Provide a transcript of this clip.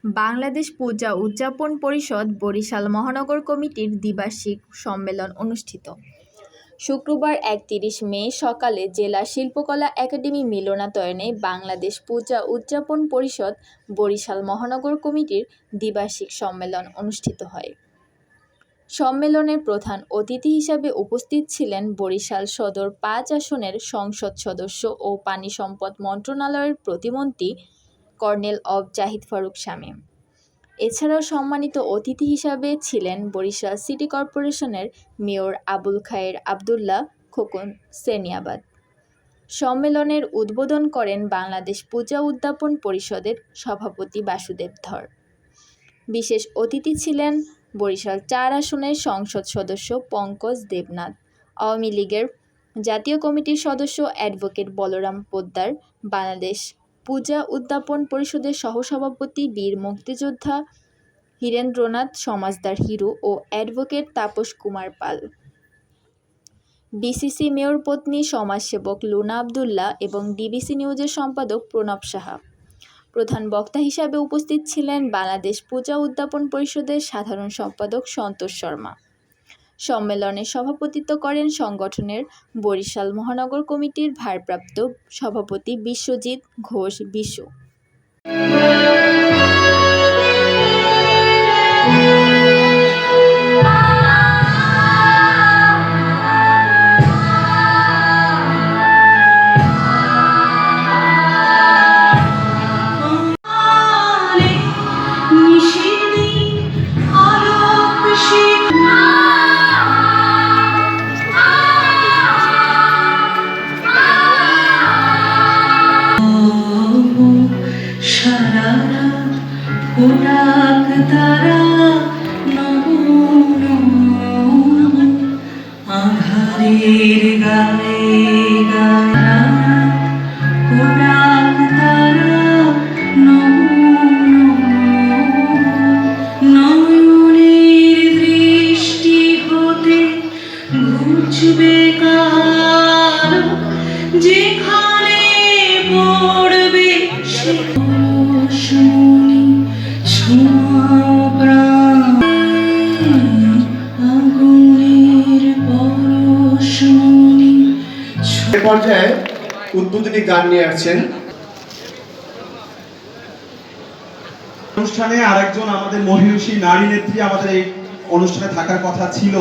বাংলাদেশ পূজা উদযাপন পরিষদ বরিশাল মহানগর কমিটির দ্বিবার্ষিক সম্মেলন অনুষ্ঠিত। শুক্রবার ৩১ মে সকালে জেলা শিল্পকলা একাডেমি মিলনায়তনে বাংলাদেশ পূজা উদযাপন পরিষদ বরিশাল মহানগর কমিটির দ্বিবার্ষিক সম্মেলন অনুষ্ঠিত হয়। সম্মেলনের প্রধান অতিথি হিসাবে উপস্থিত ছিলেন বরিশাল সদর ৫ আসনের সংসদ সদস্য ও পানি সম্পদ মন্ত্রণালয়ের প্রতিমন্ত্রী কর্নেল অব জাহিদ ফারুক শামীম। এছাড়াও সম্মানিত অতিথি হিসাবে ছিলেন বরিশাল সিটি কর্পোরেশনের মেয়র আবুল খায়ের আবদুল্লাহ খোকন সেনিয়াবাদ। সম্মেলনের উদ্বোধন করেন বাংলাদেশ পূজা উদযাপন পরিষদের সভাপতি বাসুদেব ধর। বিশেষ অতিথি ছিলেন বরিশাল ৪ আসনের সংসদ সদস্য পঙ্কজ দেবনাথ, আওয়ামী লীগের জাতীয় কমিটির সদস্য অ্যাডভোকেট বলরাম পোদ্দার, বাংলাদেশ পূজা উদযাপন পরিষদের সহসভাপতি বীর মুক্তিযোদ্ধা হীরেন্দ্রনাথ সমাজদার হিরু ও advocate Tapas Kumar Pal, BCC mayor পত্নী সমাজসেবক লুনা আবদুল্লাহ এবং ডিবিসি নিউজের সম্পাদক প্রণব সাহা। প্রধান বক্তা হিসাবে উপস্থিত ছিলেন বাংলাদেশ পূজা উদযাপন পরিষদের সাধারণ সম্পাদক সন্তোষ শর্মা। সম্মেলনে সভাপতিত্ব করেন সংগঠনের বরিশাল মহানগর কমিটির ভারপ্রাপ্ত সভাপতি বিশ্বজিৎ ঘোষ বিশু। আধারের গায়ে গায়া কোটাক তারা নয়নের দৃষ্টি হতে ঘুচবে কাল, যেখানে পড়বে সে শুনি ছোঁয়া প্রাণ আগুনের পরশমণি। এ পর্যায়ে উদ্বোধনী গান নিয়ে আসছেন। অনুষ্ঠানে আরেকজন আমাদের মহিষী নারী নেত্রী আমাদের এই অনুষ্ঠানে থাকার কথা ছিল,